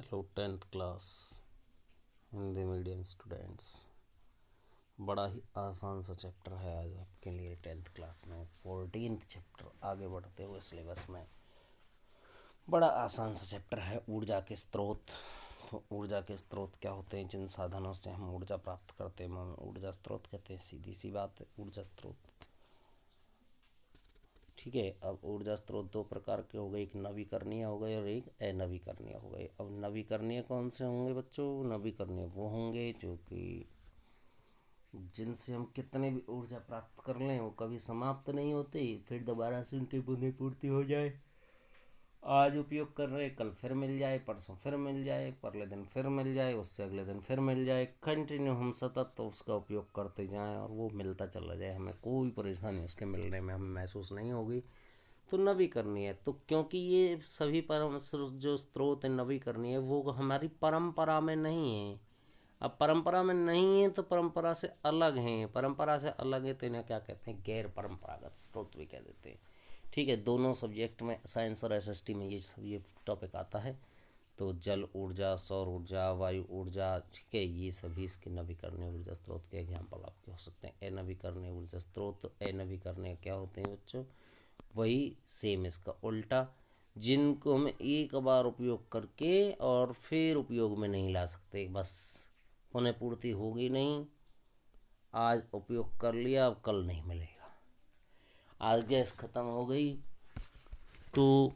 Hello 10th class Hindi medium students. बड़ा ही आसान सा चैप्टर है आज आपके लिए 10th क्लास में 14th चैप्टर आगे बढ़ते हुए सिलेबस में। बड़ा आसान सा चैप्टर है ऊर्जा के स्रोत। तो ऊर्जा के स्रोत क्या होते हैं, जिन साधनों से हम ऊर्जा प्राप्त करते हैं हम ऊर्जा स्रोत कहते हैं। सीधी सी बात है, ऊर्जा स्रोत। ठीक है, अब ऊर्जा स्रोत दो प्रकार के हो गए, एक नवीकरणीय हो गए और एक अनवीकरणीय हो गए। अब नवीकरणीय कौन से होंगे बच्चों? नवीकरणीय वो होंगे जो कि जिनसे हम कितने भी ऊर्जा प्राप्त कर लें वो कभी समाप्त नहीं होते, फिर दोबारा से उनकी पुनर्पूर्ति हो जाए। आज उपयोग कर रहे, कल फिर मिल जाए, परसों फिर मिल जाए, परले दिन फिर मिल जाए, उससे अगले दिन फिर मिल जाए, कंटिन्यू हम सतत तो उसका उपयोग करते जाएं और वो मिलता चला जाए, हमें कोई परेशानी उसके मिलने में हमें महसूस नहीं होगी। तो नवीकरणीय है, तो क्योंकि ये सभी परम जो स्रोत है नवीकरणीय वो हमारी परंपरा में नहीं है। अब परंपरा में नहीं है तो परंपरा से अलग हैं, परंपरा से अलग है तो इन्हें क्या कहते हैं? गैर परंपरागत स्रोत भी कह देते हैं। ठीक है, दोनों सब्जेक्ट में साइंस और एसएसटी में ये टॉपिक आता है। तो जल ऊर्जा, सौर ऊर्जा, वायु ऊर्जा, ठीक है, ये सभी इसके नवीकरणीय ऊर्जा स्रोत के एग्जाम्पल आपके हो सकते हैं। अनवीकरणीय ऊर्जा स्रोत, अनवीकरणीय क्या होते हैं बच्चों? वही सेम इसका उल्टा, जिनको हम एक बार उपयोग करके और फिर उपयोग में नहीं ला सकते, बस उन्हें पूर्ति होगी नहीं। आज उपयोग कर लिया, अब कल नहीं मिलेगा। आज गैस ख़त्म हो गई तो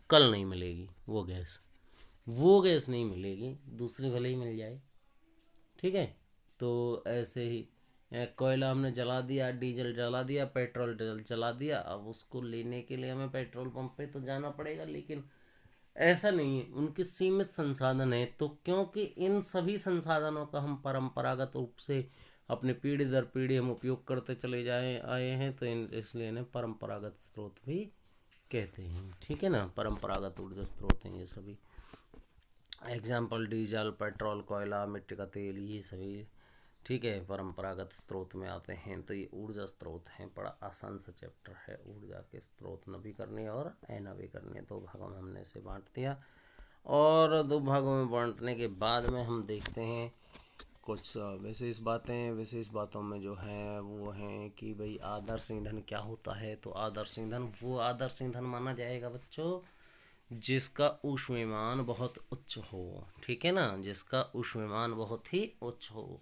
कल नहीं मिलेगी वो गैस नहीं मिलेगी, दूसरी भले ही मिल जाए। ठीक है, तो ऐसे ही कोयला हमने जला दिया, डीजल जला दिया, पेट्रोल जला दिया, अब उसको लेने के लिए हमें पेट्रोल पंप पे तो जाना पड़ेगा, लेकिन ऐसा नहीं है, उनके सीमित संसाधन है। तो क्योंकि इन सभी संसाधनों का हम परंपरागत रूप से अपने पीढ़ी दर पीढ़ी हम उपयोग करते चले जाए आए हैं, तो इसलिए इन्हें परंपरागत स्रोत भी कहते हैं। ठीक है ना, परंपरागत ऊर्जा स्रोत हैं ये सभी। एग्जाम्पल डीजल, पेट्रोल, कोयला, मिट्टी का तेल, ये सभी ठीक है परंपरागत स्रोत में आते हैं। तो ये ऊर्जा स्रोत हैं। बड़ा आसान सा चैप्टर है ऊर्जा के स्रोत, नवीकरणीय और अनवीकरणीय। दो भागों में हमने इसे बांट दिया और दो भागों में बांटने के बाद में हम देखते हैं कुछ विशेष बातें। विशेष बातों में जो है वो हैं कि भाई आदर्श ईंधन क्या होता है। तो आदर्श ईंधन वो आदर्श ईंधन माना जाएगा बच्चों जिसका ऊष्मीमान बहुत उच्च हो। ठीक है ना, जिसका ऊष्मीमान बहुत ही उच्च हो।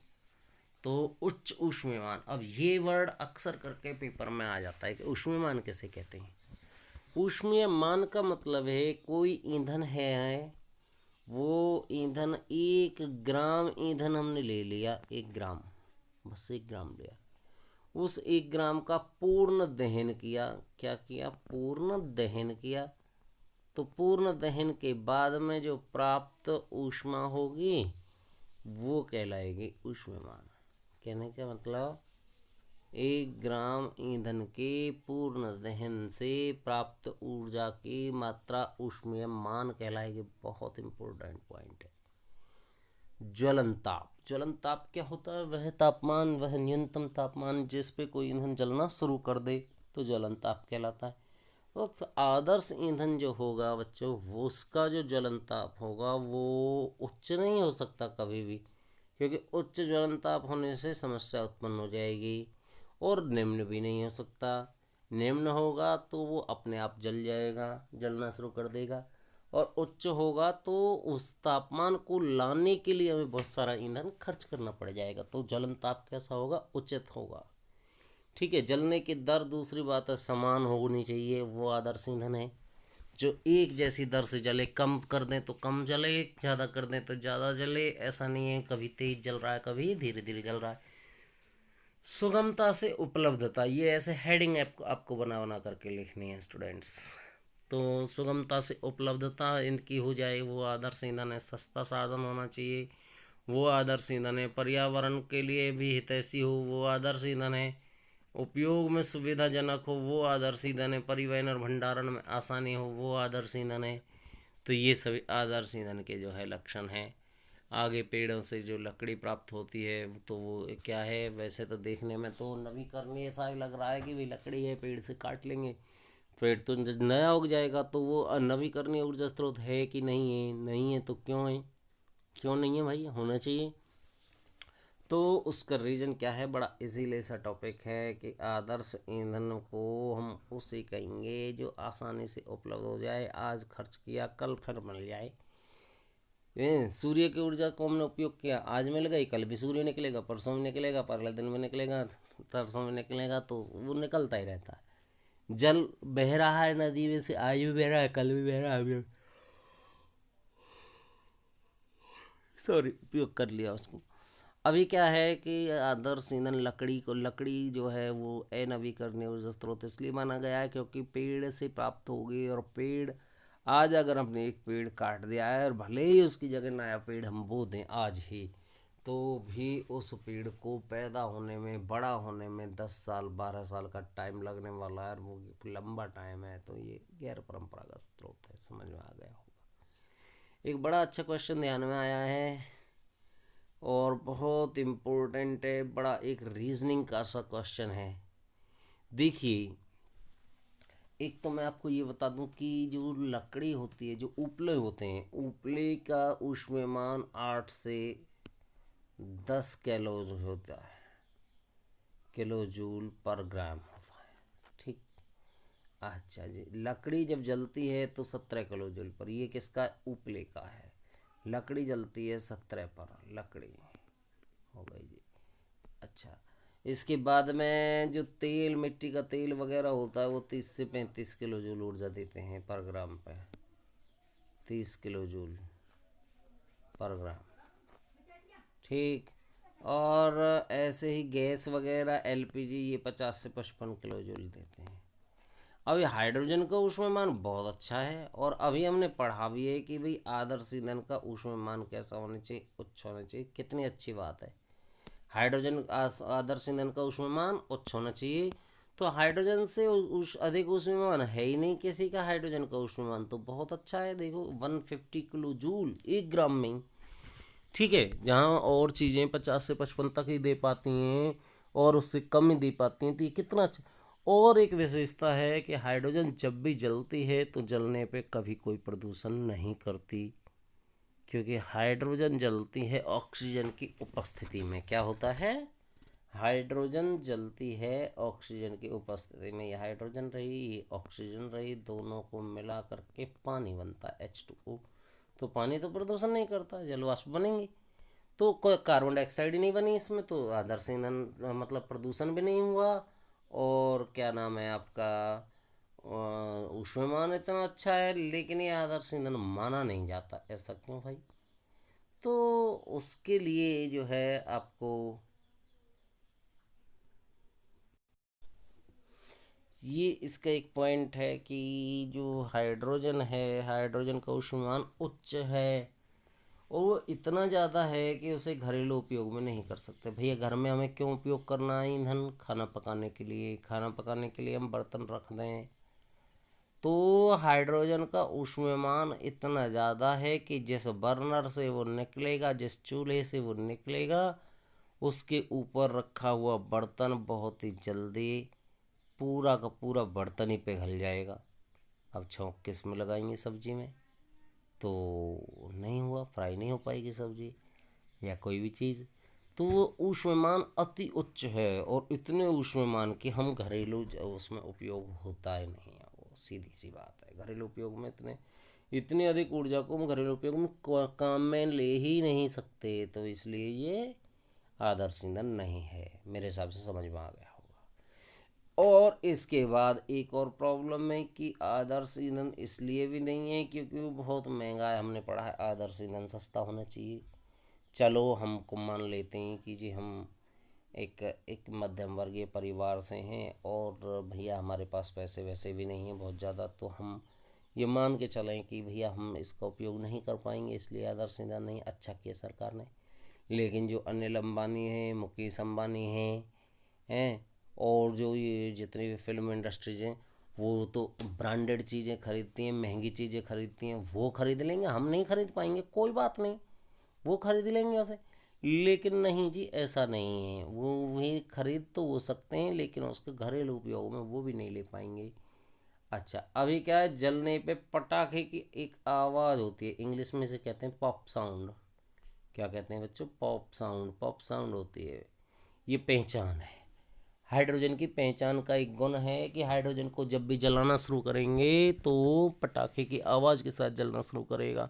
तो उच्च ऊष्मीमान, अब ये वर्ड अक्सर करके पेपर में आ जाता है कि ऊष्मीमान किसे कहते हैं। ऊष्मीयमान का मतलब है कोई ईंधन है, वो ईंधन 1 ग्राम ईंधन हमने ले लिया, 1 ग्राम, बस 1 ग्राम लिया, उस 1 ग्राम का पूर्ण दहन किया। क्या किया? पूर्ण दहन किया। तो पूर्ण दहन के बाद में जो प्राप्त ऊष्मा होगी वो कहलाएगी ऊष्मीयमान। कहने का मतलब 1 ग्राम ईंधन के पूर्ण दहन से प्राप्त ऊर्जा की मात्रा ऊष्मीयमान कहलाएगी। बहुत इंपॉर्टेंट पॉइंट है। ज्वलन ताप, ज्वलन ताप क्या होता है? वह तापमान, वह न्यूनतम तापमान जिस पे कोई ईंधन जलना शुरू कर दे तो ज्वलन ताप कहलाता है। तो आदर्श ईंधन जो होगा बच्चों, वो उसका जो ज्वलन ताप होगा वो उच्च नहीं हो सकता कभी भी, क्योंकि उच्च ज्वलन ताप होने से समस्या उत्पन्न हो जाएगी। और निम्न भी नहीं हो सकता। निम्न होगा तो वो अपने आप जल जाएगा, जलना शुरू कर देगा। और उच्च होगा तो उस तापमान को लाने के लिए हमें बहुत सारा ईंधन खर्च करना पड़ जाएगा। तो ज्वलन ताप कैसा होगा? उचित होगा। ठीक है, जलने की दर दूसरी बात है समान होनी चाहिए, वो आदर्श ईंधन है जो एक जैसी दर से जले। कम कर दें तो कम जले, ज़्यादा कर दें तो ज़्यादा जले, ऐसा नहीं है कभी तेज जल रहा है कभी धीरे धीरे जल रहा है। सुगमता से उपलब्धता, ये ऐसे हेडिंग आपको बना बना करके लिखनी है स्टूडेंट्स। तो सुगमता से उपलब्धता इनकी हो जाए वो आदर्श ईंधन है। सस्ता साधन होना चाहिए वो आदर्श ईंधन है। पर्यावरण के लिए भी हितैषी हो वो आदर्श ईंधन है। उपयोग में सुविधाजनक हो वो आदर्श ईंधन है। परिवहन और भंडारण में आसानी हो वो आदर्श ईंधन है। तो ये सभी आदर्श ईंधन के जो है लक्षण हैं। आगे पेड़ों से जो लकड़ी प्राप्त होती है तो वो क्या है? वैसे तो देखने में तो नवीकरणीय सा लग रहा है कि भाई लकड़ी है पेड़ से काट लेंगे, फिर तो नया उग जाएगा, तो वो नवीकरणीय ऊर्जा स्रोत है कि नहीं है? नहीं है तो क्यों है? क्यों नहीं है भाई? होना चाहिए। तो उसका रीज़न क्या है? बड़ा इजीली सा टॉपिक है कि आदर्श ईंधन को हम उसे कहेंगे जो आसानी से उपलब्ध हो जाए, आज खर्च किया कल फिर मिल जाए। सूर्य की ऊर्जा को हमने उपयोग किया, आज मिल गई, कल भी सूर्य निकलेगा, परसों में निकलेगा, अगले दिन में निकलेगा, तरसों में निकलेगा, तो वो निकलता ही रहता है। जल बह रहा है नदी में से, आज भी बह रहा है, कल भी बह रहा है, सॉरी उपयोग कर लिया उसको। अभी क्या है कि आदर्श ईंधन लकड़ी जो है वो अनवीकरणीय ऊर्जा स्रोत इसलिए माना गया है क्योंकि पेड़ से प्राप्त होगी, और पेड़ आज अगर हमने एक पेड़ काट दिया है और भले ही उसकी जगह नया पेड़ हम बो दें आज ही, तो भी उस पेड़ को पैदा होने में, बड़ा होने में 10 साल 12 साल का टाइम लगने वाला है, और वो लंबा टाइम है। तो ये गैर परंपरागत स्रोत है, समझ में आ गया होगा। एक बड़ा अच्छा क्वेश्चन ध्यान में आया है और बहुत इम्पोर्टेंट है, बड़ा एक रीजनिंग का सा क्वेश्चन है। देखिए, एक तो मैं आपको ये बता दूं कि जो लकड़ी होती है, जो उपले होते हैं, उपले का ऊष्मीयमान 8 से 10 किलो होता है, किलो जूल पर ग्राम होता है। ठीक। अच्छा जी, लकड़ी जब जलती है तो 17 किलो जूल पर, ये किसका? उपले का है। लकड़ी जलती है 17 पर, लकड़ी हो गई जी। अच्छा, इसके बाद में जो तेल, मिट्टी का तेल वगैरह होता है, वो 30 से 35 किलो जूल ऊर्जा देते हैं पर ग्राम पे, 30 किलो जूल पर ग्राम। ठीक। और ऐसे ही गैस वगैरह एलपीजी, ये 50 से 55 किलो जूल देते हैं। अब ये हाइड्रोजन का ऊष्मायन बहुत अच्छा है, और अभी हमने पढ़ा भी है कि भाई आदर्श ईंधन का ऊष्मायन कैसा होना चाहिए? उच्च होना चाहिए। कितनी अच्छी बात है। हाइड्रोजन आदर्श ईंधन का ऊष्मायन उच्च होना चाहिए। तो हाइड्रोजन से अधिक ऊष्मायन है ही नहीं किसी का। हाइड्रोजन का ऊष्मायन तो बहुत अच्छा है, देखो 150 किलो जूल 1 ग्राम में। ठीक है, जहाँ और चीज़ें 50 से 55 तक ही दे पाती हैं और उससे कम ही दे पाती हैं, तो ये कितना अच्छा। और एक विशेषता है कि हाइड्रोजन जब भी जलती है तो जलने पे कभी कोई प्रदूषण नहीं करती, क्योंकि हाइड्रोजन जलती है ऑक्सीजन की उपस्थिति में। क्या होता है? हाइड्रोजन जलती है ऑक्सीजन की उपस्थिति में। ये हाइड्रोजन रही, ये ऑक्सीजन रही, दोनों को मिला करके पानी बनता है H2O। तो पानी तो प्रदूषण नहीं करता, जलवाष्प बनेंगे। तो कोई कार्बन डाइऑक्साइड ही नहीं बनी इसमें, तो आदर्श ईंधन मतलब प्रदूषण भी नहीं हुआ। और क्या नाम है आपका, ऊष्मायन इतना अच्छा है, लेकिन ये आदर्श ईंधन माना नहीं जाता। ऐसा क्यों भाई? तो उसके लिए जो है आपको ये इसका एक पॉइंट है कि जो हाइड्रोजन है, हाइड्रोजन का ऊष्मायन उच्च है, और वो इतना ज़्यादा है कि उसे घरेलू उपयोग में नहीं कर सकते। भैया घर में हमें क्यों उपयोग करना है ईंधन? खाना पकाने के लिए। खाना पकाने के लिए हम बर्तन रख दें, तो हाइड्रोजन का ऊष्मायन इतना ज़्यादा है कि जिस बर्नर से वो निकलेगा, जिस चूल्हे से वो निकलेगा, उसके ऊपर रखा हुआ बर्तन बहुत ही जल्दी पूरा का पूरा बर्तन ही पिघल जाएगा। अब छौंक किस में लगाएंगे सब्जी में? तो नहीं हुआ, फ्राई नहीं हो पाएगी सब्जी या कोई भी चीज़। तो वो ऊष्मायन अति उच्च है, और इतने ऊष्मायन कि हम घरेलू उसमें उपयोग होता ही नहीं है। वो सीधी सी बात है, घरेलू उपयोग में इतनी अधिक ऊर्जा को हम घरेलू उपयोग में काम में ले ही नहीं सकते। तो इसलिए ये आदर्श ईंधन नहीं है, मेरे हिसाब से समझ में आ गया होगा। और इसके बाद एक और प्रॉब्लम है कि आदर्श ईंधन इसलिए भी नहीं है क्योंकि वो बहुत महंगा है। हमने पढ़ा है आदर्श ईंधन सस्ता होना चाहिए। चलो हमको मान लेते हैं कि जी हम एक एक मध्यम वर्गीय परिवार से हैं, और भैया हमारे पास पैसे वैसे भी नहीं हैं बहुत ज़्यादा, तो हम ये मान के चलें कि भैया हम इसका उपयोग नहीं कर पाएंगे, इसलिए आदर्श ईंधन नहीं। अच्छा किया सरकार ने। लेकिन जो अनिल अंबानी हैं, मुकेश अंबानी हैं, और जो ये जितनी भी फिल्म इंडस्ट्रीज हैं, वो तो ब्रांडेड चीज़ें खरीदती हैं, महंगी चीज़ें खरीदती हैं। वो खरीद लेंगे, हम नहीं खरीद पाएंगे, कोई बात नहीं, वो खरीद लेंगे उसे। लेकिन नहीं जी, ऐसा नहीं है। वो भी खरीद तो वो सकते हैं, लेकिन उसके घरेलू उपयोग में वो भी नहीं ले पाएंगे। अच्छा, अभी क्या है, जलने पे पटाखे की एक आवाज़ होती है, इंग्लिश में से कहते हैं पॉप साउंड। क्या कहते हैं बच्चों? Pop sound. पॉप साउंड होती है, ये पहचान है। हाइड्रोजन की पहचान का एक गुण है कि हाइड्रोजन को जब भी जलाना शुरू करेंगे तो पटाखे की आवाज़ के साथ जलना शुरू करेगा।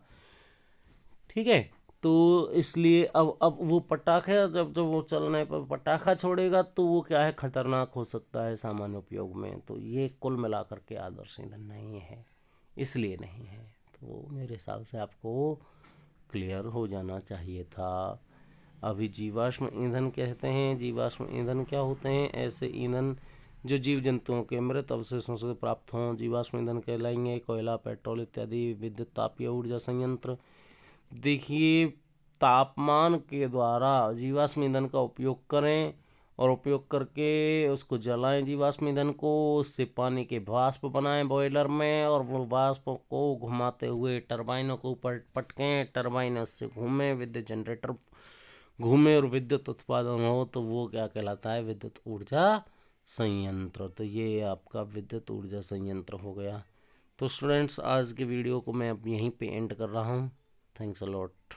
ठीक है। तो इसलिए अब वो पटाखा जब जब वो चलने पर पटाखा छोड़ेगा तो वो क्या है, खतरनाक हो सकता है सामान्य उपयोग में। तो ये कुल मिलाकर के आदर्श ईंधन नहीं है, इसलिए नहीं है। तो मेरे हिसाब से आपको क्लियर हो जाना चाहिए था। अभी जीवाश्म ईंधन कहते हैं। जीवाश्म ईंधन क्या होते हैं? ऐसे ईंधन जो जीव जंतुओं के मृत अवशेषों से प्राप्त हों, जीवाश्म ईंधन कहलाएंगे। कोयला, पेट्रोल इत्यादि विद्युत तापीय ऊर्जा संयंत्र। देखिए, तापमान के द्वारा जीवाश्म ईंधन का उपयोग करें और उपयोग करके उसको जलाएं जीवाश्म ईंधन को। उससे पानी के वाष्प बनाएं बॉयलर में, और वो वाष्प को घुमाते हुए टरबाइनों को ऊपर पटकें, टरबाइन उससे घूमें, विद्युत जनरेटर घूमे और विद्युत उत्पादन हो, तो वो क्या कहलाता है? विद्युत ऊर्जा संयंत्र। तो ये आपका विद्युत ऊर्जा संयंत्र हो गया। तो स्टूडेंट्स, आज के वीडियो को मैं अब यहीं पे एंड कर रहा हूँ। Thanks a lot.